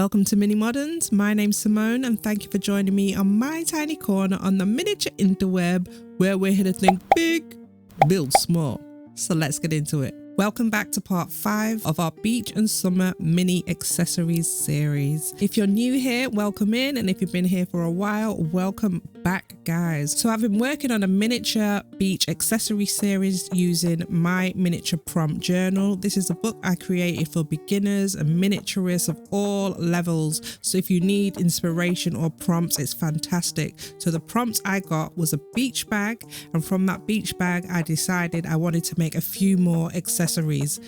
Welcome to Mini Modernz. My name's Simone and thank you for joining me on my tiny corner on the miniature interweb where we're here to think big, build small. So let's get into it. Welcome back to part 5 of our beach and summer mini accessories series. If you're new here, welcome in, and if you've been here for a while, welcome back, guys. So I've been working on a miniature beach accessory series using my miniature prompt journal. This is a book I created for beginners and miniaturists of all levels. So if you need inspiration or prompts, it's fantastic. So the prompts I got was a beach bag, and from that beach bag, I decided I wanted to make a few more accessories.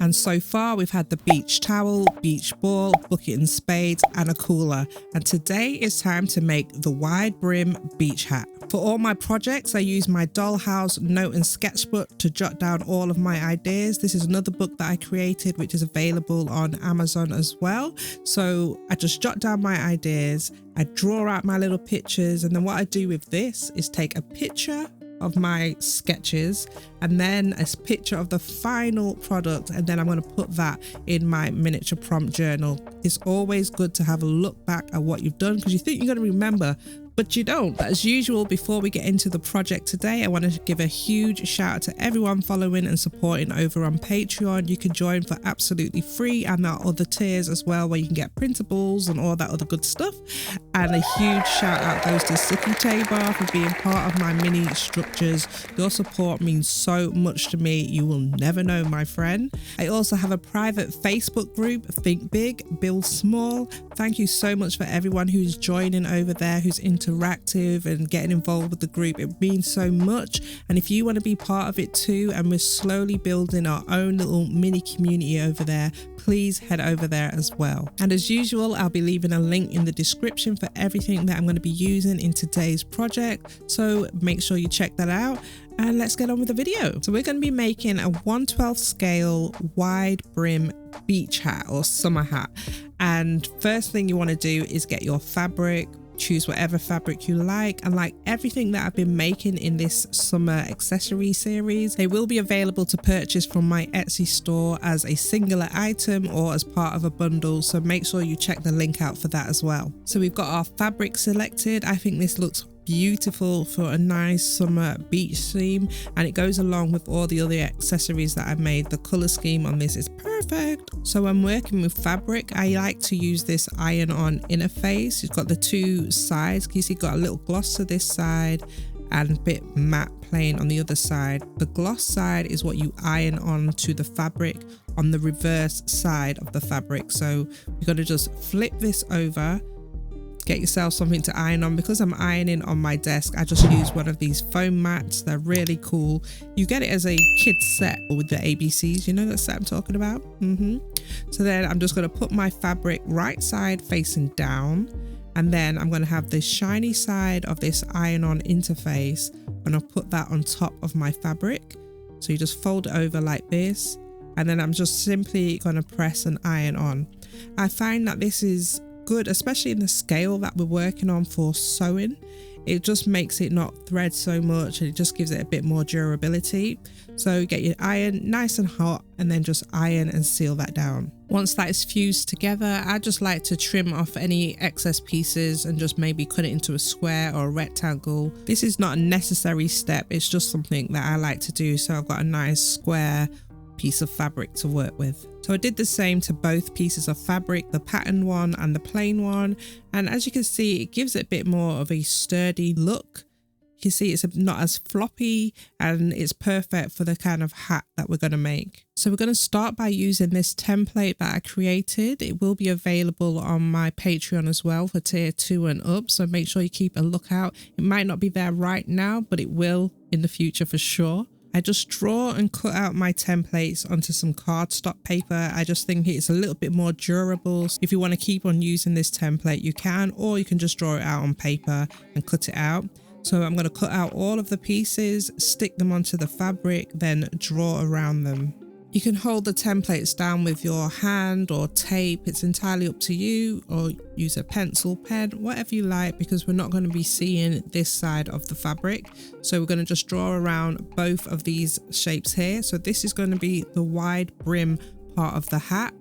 And so far we've had the beach towel, beach ball, bucket and spades, and a cooler. And today it's time to make the wide brim beach hat. For all my projects, I use my Dollhouse note and sketchbook to jot down all of my ideas. This is another book that I created, which is available on Amazon as well. So I just jot down my ideas, I draw out my little pictures, and then what I do with this is take a picture of my sketches and then a picture of the final product, and then I'm going to put that in my miniature prompt journal. It's always good to have a look back at what you've done because you think you're going to remember, but you don't. But as usual, before we get into the project today, I want to give a huge shout out to everyone following and supporting over on Patreon. You can join for absolutely free, and there are other tiers as well where you can get printables and all that other good stuff. And a huge shout out goes to Sicky Bar for being part of my mini structures. Your support means so much to me. You will never know, my friend. I also have a private Facebook group, Think Big, Build Small. Thank you so much for everyone who's joining over there, who's interactive and getting involved with the group. It means so much. And if you want to be part of it too, and we're slowly building our own little mini community over there, please head over there as well. And as usual, I'll be leaving a link in the description for everything that I'm going to be using in today's project. So make sure you check that out. And let's get on with the video. So we're going to be making a 1/12 scale wide brim beach hat or summer hat. And first thing you want to do is get your fabric. Choose whatever fabric you like, and like everything that I've been making in this summer accessory series, they will be available to purchase from my Etsy store as a singular item or as part of a bundle, so make sure you check the link out for that as well. So we've got our fabric selected. I think this looks beautiful for a nice summer beach theme, and it goes along with all the other accessories that I've made. The color scheme on this is perfect. So when working with fabric, I like to use this iron-on interface. It's got the two sides. You see, got a little gloss to this side and a bit matte plain on the other side. The gloss side is what you iron on to the fabric on the reverse side of the fabric. So you're going to just flip this over. Get yourself something to iron on. Because I'm ironing on my desk, I just use one of these foam mats. They're really cool. You get it as a kid's set with the ABCs, you know that set I'm talking about. So then I'm just going to put my fabric right side facing down, and then I'm going to have the shiny side of this iron-on interface, and I'll put that on top of my fabric. So you just fold it over like this, and then I'm just simply going to press and iron on. I find that this is good, especially in the scale that we're working on for sewing. It just makes it not thread so much, and it just gives it a bit more durability. So get your iron nice and hot, and then just iron and seal that down. Once that is fused together, I just like to trim off any excess pieces and just maybe cut it into a square or a rectangle. This is not a necessary step, it's just something that I like to do. So I've got a nice square piece of fabric to work with. So I did the same to both pieces of fabric, the patterned one and the plain one. And as you can see, it gives it a bit more of a sturdy look. You can see it's not as floppy, and it's perfect for the kind of hat that we're going to make. So we're going to start by using this template that I created. It will be available on my Patreon as well for tier 2 and up. So make sure you keep a lookout. It might not be there right now, but it will in the future for sure. I just draw and cut out my templates onto some cardstock paper. I just think it's a little bit more durable. If you want to keep on using this template, you can, or you can just draw it out on paper and cut it out. So I'm going to cut out all of the pieces, stick them onto the fabric, then draw around them. You can hold the templates down with your hand or tape. It's entirely up to you, or use a pencil, pen, whatever you like, because we're not going to be seeing this side of the fabric. So we're going to just draw around both of these shapes here. So this is going to be the wide brim part of the hat.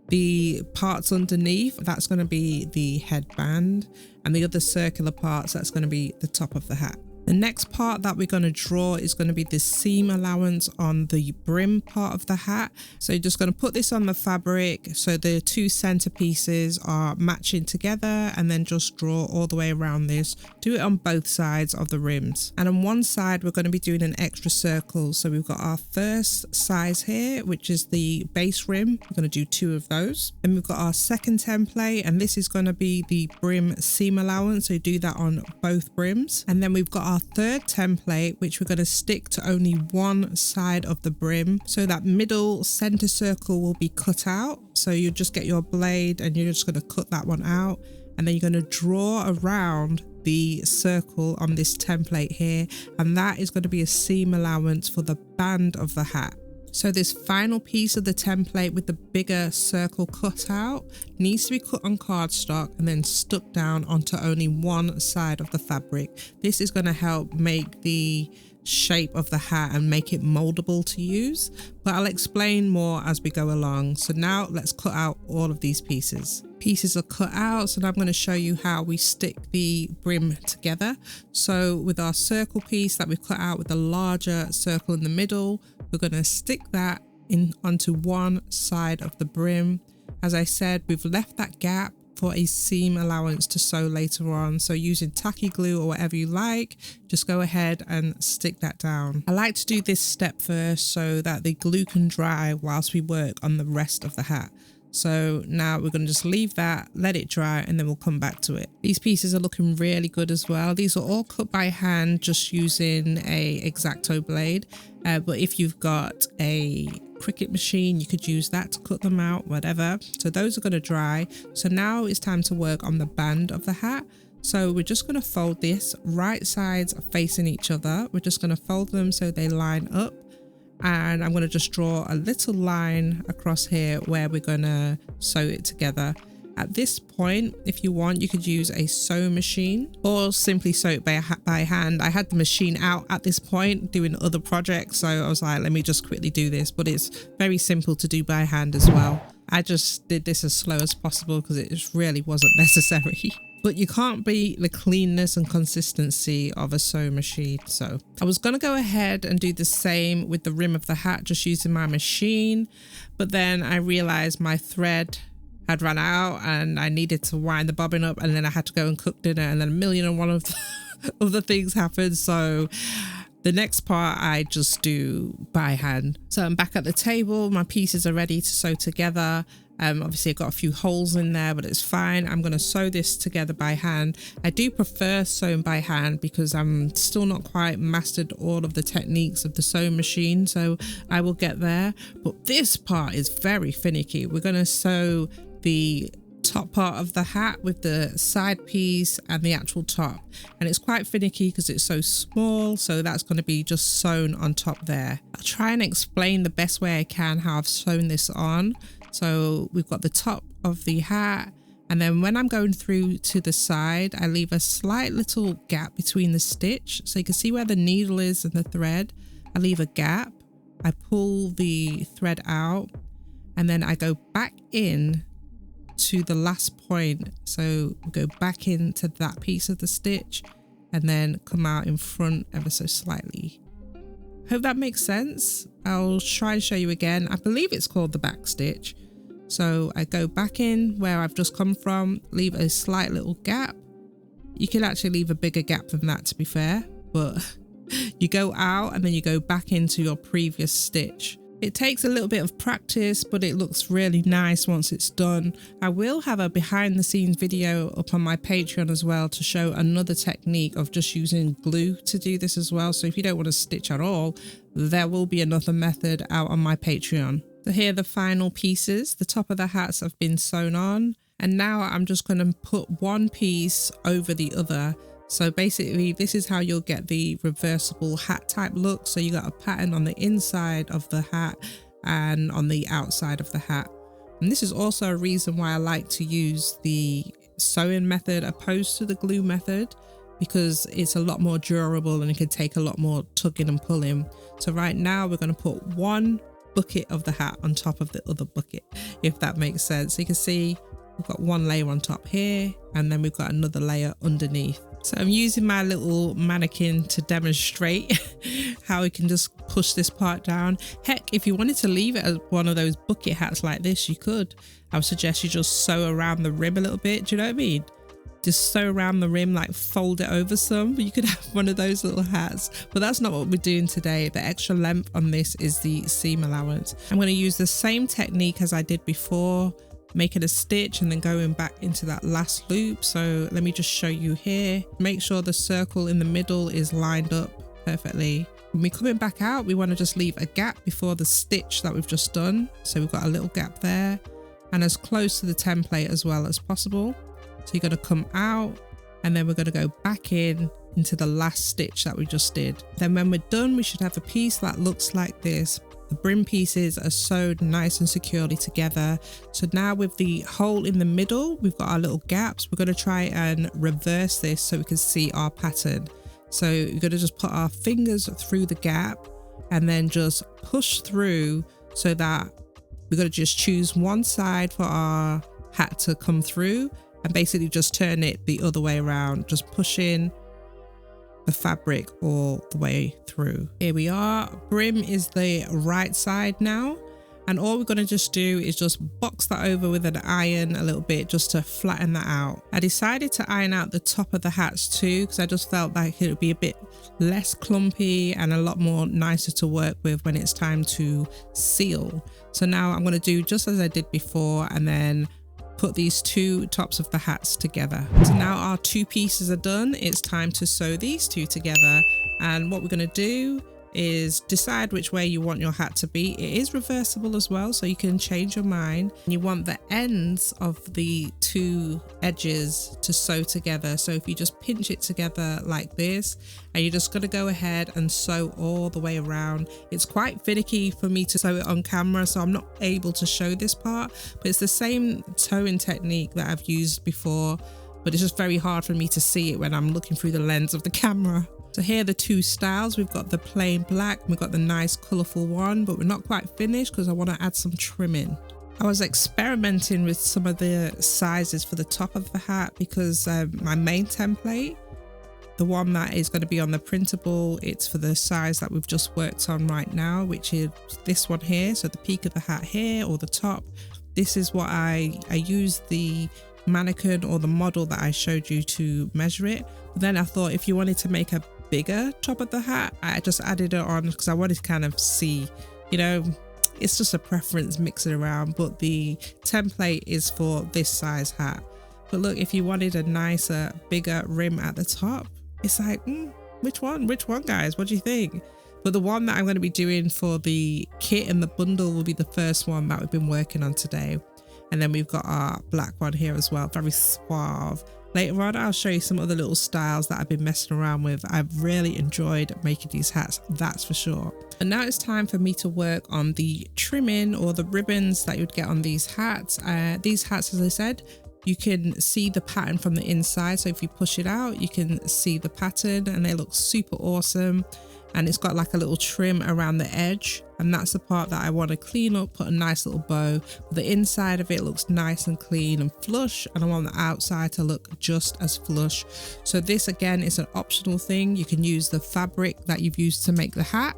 The parts underneath, that's going to be the headband, and the other circular parts, that's going to be the top of the hat. The next part that we're going to draw is going to be the seam allowance on the brim part of the hat. So you're just going to put this on the fabric so the two center pieces are matching together, and then just draw all the way around this. Do it on both sides of the rims. And on one side, we're going to be doing an extra circle. So we've got our first size here, which is the base rim. We're going to do 2 of those. And we've got our second template, and this is going to be the brim seam allowance. So you do that on both brims. And then we've got our third template, which we're going to stick to only one side of the brim, so that middle center circle will be cut out. So you just get your blade and you're just going to cut that one out, and then you're going to draw around the circle on this template here, and that is going to be a seam allowance for the band of the hat. So this final piece of the template with the bigger circle cut out needs to be cut on cardstock and then stuck down onto only one side of the fabric. This is going to help make the shape of the hat and make it moldable to use, but I'll explain more as we go along. So now let's cut out all of these pieces. Pieces are cut out, so now I'm going to show you how we stick the brim together. So with our circle piece that we've cut out with the larger circle in the middle, we're going to stick that in onto one side of the brim. As I said, we've left that gap for a seam allowance to sew later on. So using tacky glue or whatever you like, just go ahead and stick that down. I like to do this step first so that the glue can dry whilst we work on the rest of the hat. So now we're going to just leave that, let it dry, and then we'll come back to it. These pieces are looking really good as well. These are all cut by hand just using a X-Acto blade. But if you've got a Cricut machine, you could use that to cut them out, whatever. So those are going to dry. So now it's time to work on the band of the hat. So we're just going to fold this right sides facing each other. We're just going to fold them so they line up. And I'm going to just draw a little line across here where we're going to sew it together. At this point, if you want, you could use a sewing machine or simply sew it by hand. I had the machine out at this point doing other projects, so I was like, let me just quickly do this, but it's very simple to do by hand as well. I just did this as slow as possible because it just really wasn't necessary. But you can't beat the cleanness and consistency of a sewing machine. So I was going to go ahead and do the same with the rim of the hat, just using my machine. But then I realized my thread had run out and I needed to wind the bobbin up, and then I had to go and cook dinner, and then a million and one of the things happened. So the next part I just do by hand. So I'm back at the table. My pieces are ready to sew together. Obviously I've got a few holes in there, but it's fine. I'm going to sew this together by hand. I do prefer sewing by hand because I'm still not quite mastered all of the techniques of the sewing machine, so I will get there. But this part is very finicky. We're going to sew the top part of the hat with the side piece and the actual top, and it's quite finicky because it's so small, so that's going to be just sewn on top there. I'll try and explain the best way I can how I've sewn this on. So we've got the top of the hat, and then when I'm going through to the side, I leave a slight little gap between the stitch, so you can see where the needle is and the thread. I leave a gap, I pull the thread out, and then I go back in to the last point. So we'll go back into that piece of the stitch and then come out in front ever so slightly. Hope that makes sense. I'll try and show you again. I believe it's called the back stitch. So I go back in where I've just come from, leave a slight little gap. You can actually leave a bigger gap than that, to be fair, but you go out and then you go back into your previous stitch. It takes a little bit of practice, but it looks really nice once it's done. I will have a behind the scenes video up on my Patreon as well to show another technique of just using glue to do this as well. So if you don't want to stitch at all, there will be another method out on my Patreon. So here are the final pieces. The top of the hats have been sewn on, and now I'm just going to put one piece over the other. So basically this is how you'll get the reversible hat type look. So you got a pattern on the inside of the hat and on the outside of the hat. And this is also a reason why I like to use the sewing method opposed to the glue method, because it's a lot more durable and it can take a lot more tugging and pulling. So right now we're going to put one bucket of the hat on top of the other bucket, if that makes sense. So you can see we've got one layer on top here, and then we've got another layer underneath. So I'm using my little mannequin to demonstrate how we can just push this part down. Heck, if you wanted to leave it as one of those bucket hats like this, you could. I would suggest you just sew around the rim a little bit. Do you know what I mean? Just sew around the rim, like fold it over some. You could have one of those little hats, but that's not what we're doing today. The extra length on this is the seam allowance. I'm going to use the same technique as I did before, making a stitch and then going back into that last loop. So let me just show you here. Make sure the circle in the middle is lined up perfectly. When we're coming back out, we want to just leave a gap before the stitch that we've just done. So we've got a little gap there, and as close to the template as well as possible. So you're going to come out, and then we're going to go back into the last stitch that we just did. Then when we're done, we should have a piece that looks like this. The brim pieces are sewed nice and securely together. So now with the hole in the middle, we've got our little gaps. We're going to try and reverse this so we can see our pattern. So you're going to just put our fingers through the gap and then just push through, so that we're going to just choose one side for our hat to come through, and basically just turn it the other way around, just pushing the fabric all the way through. Here we are. Brim is the right side now, and all we're going to just do is just box that over with an iron a little bit just to flatten that out. I decided to iron out the top of the hats too, because I just felt like it would be a bit less clumpy and a lot more nicer to work with when it's time to seal. So now I'm going to do just as I did before, and then put these two tops of the hats together. So now our two pieces are done. It's time to sew these two together, and what we're going to do is decide which way you want your hat to be. It is reversible as well, so you can change your mind. You want the ends of the two edges to sew together. So if you just pinch it together like this, and you're just going to go ahead and sew all the way around. It's quite finicky for me to sew it on camera, so I'm not able to show this part, but it's the same sewing technique that I've used before, but it's just very hard for me to see it when I'm looking through the lens of the camera. So here are the two styles. We've got the plain black, we've got the nice colourful one, but we're not quite finished because I want to add some trimming. I was experimenting with some of the sizes for the top of the hat, because my main template, the one that is going to be on the printable, it's for the size that we've just worked on right now, which is this one here. So the peak of the hat here, or the top, this is what I used the mannequin or the model that I showed you to measure it. But then I thought if you wanted to make a bigger top of the hat, I just added it on because I wanted to kind of see, you know, it's just a preference, mix it around, but the template is for this size hat. But look, if you wanted a nicer, bigger rim at the top, it's like, which one guys, what do you think? But the one that I'm going to be doing for the kit and the bundle will be the first one that we've been working on today. And then we've got our black one here as well, very suave. Later on, I'll show you some other little styles that I've been messing around with. I've really enjoyed making these hats, that's for sure. And now it's time for me to work on the trimming or the ribbons that you'd get on these hats. These hats, as I said, you can see the pattern from the inside. So if you push it out, you can see the pattern, and they look super awesome. And it's got like a little trim around the edge, and that's the part that I want to clean up, put a nice little bow. But the inside of it looks nice and clean and flush, and I want the outside to look just as flush. So this again is an optional thing. You can use the fabric that you've used to make the hat,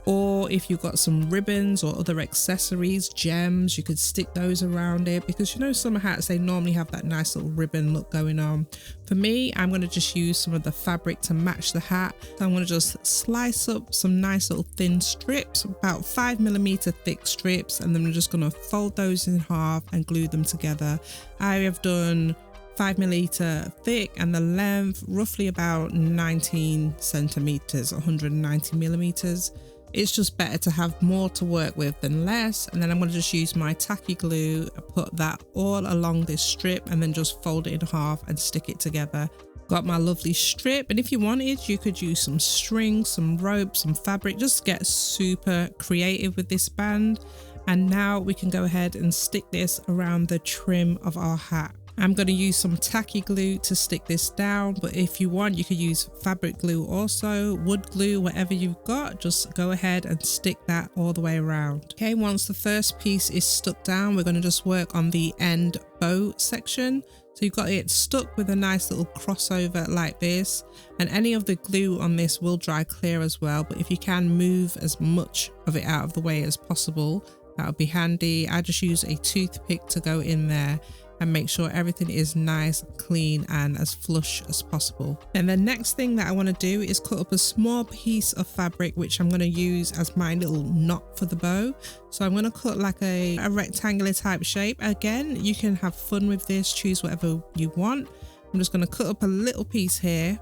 or if you've got some ribbons or other accessories, gems, you could stick those around it, because you know some hats, they normally have that nice little ribbon look going on. For me, I'm going to just use some of the fabric to match the hat. So I'm going to just slice up some nice little thin strips, about 5mm thick strips, and then I'm just going to fold those in half and glue them together. I have done 5mm thick, and the length roughly about 19 centimeters, 190mm. It's just better to have more to work with than less. And then I'm going to just use my tacky glue, put that all along this strip, and then just fold it in half and stick it together. Got my lovely strip, and if you wanted, you could use some string, some rope, some fabric. Just get super creative with this band. And now we can go ahead and stick this around the trim of our hat. I'm going to use some tacky glue to stick this down, but if you want, you could use fabric glue also, wood glue, whatever you've got, just go ahead and stick that all the way around. Okay, once the first piece is stuck down, we're going to just work on the end bow section. So you've got it stuck with a nice little crossover like this, and any of the glue on this will dry clear as well, but if you can move as much of it out of the way as possible, that would be handy. I just use a toothpick to go in there and make sure everything is nice, clean, and as flush as possible. And the next thing that I want to do is cut up a small piece of fabric, which I'm going to use as my little knot for the bow. So I'm going to cut like a rectangular type shape. Again, you can have fun with this, choose whatever you want. I'm just going to cut up a little piece here.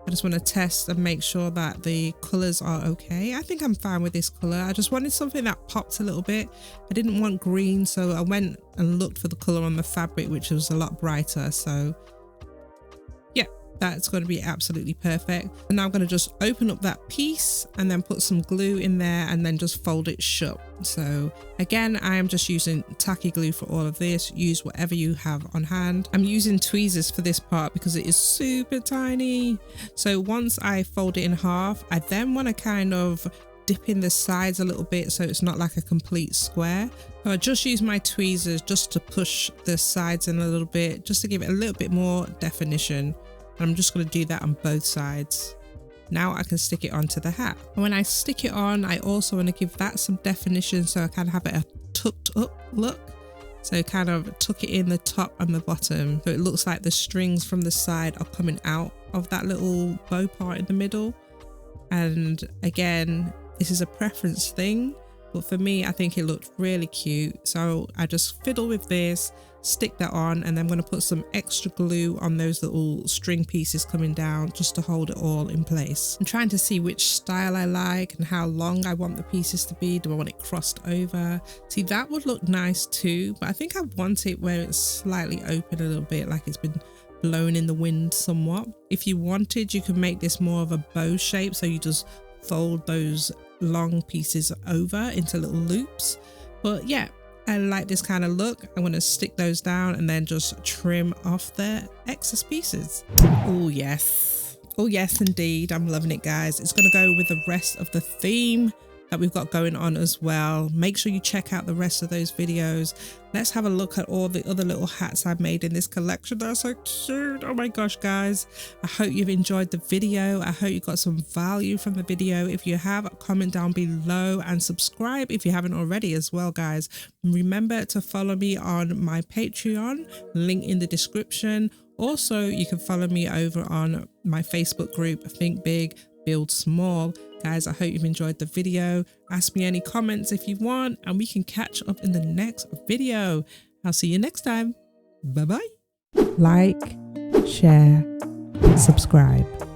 I just want to test and make sure that the colors are okay. I think I'm fine with this color. I just wanted something that popped a little bit. I didn't want green, so I went and looked for the color on the fabric, which was a lot brighter. So yeah, that's going to be absolutely perfect. And now I'm going to just open up that piece and then put some glue in there and then just fold it shut. So again, I am just using tacky glue for all of this. Use whatever you have on hand. I'm using tweezers for this part because it is super tiny. So once I fold it in half, I then want to kind of dip in the sides a little bit so it's not like a complete square. So I just use my tweezers just to push the sides in a little bit, just to give it a little bit more definition. And I'm just going to do that on both sides. Now I can stick it onto the hat. And when I stick it on, I also want to give that some definition so I can have it a tucked up look. So kind of tuck it in the top and the bottom. So it looks like the strings from the side are coming out of that little bow part in the middle. And again, this is a preference thing, but for me, I think it looked really cute. So I just fiddle with this, stick that on, and then I'm going to put some extra glue on those little string pieces coming down just to hold it all in place. I'm trying to see which style I like and how long I want the pieces to be. Do I want it crossed over? See, that would look nice too, but I think I want it where it's slightly open a little bit, like it's been blown in the wind somewhat. If you wanted, you could make this more of a bow shape, so you just fold those long pieces over into little loops. But yeah, I like this kind of look. I'm going to stick those down and then just trim off the excess pieces. Oh yes. Oh yes, indeed. I'm loving it, guys. It's going to go with the rest of the theme that we've got going on as well. Make sure you check out the rest of those videos. Let's have a look at all the other little hats I've made in this collection. They're so cute. Oh my gosh, guys. I hope you've enjoyed the video. I hope you got some value from the video. If you have, comment down below and subscribe if you haven't already as well, guys. Remember to follow me on my Patreon, link in the description. Also, you can follow me over on my Facebook group, Think Big, Build Small. Guys, I hope you've enjoyed the video. Ask me any comments if you want, and we can catch up in the next video. I'll see you next time. Bye-bye. Like, share, subscribe.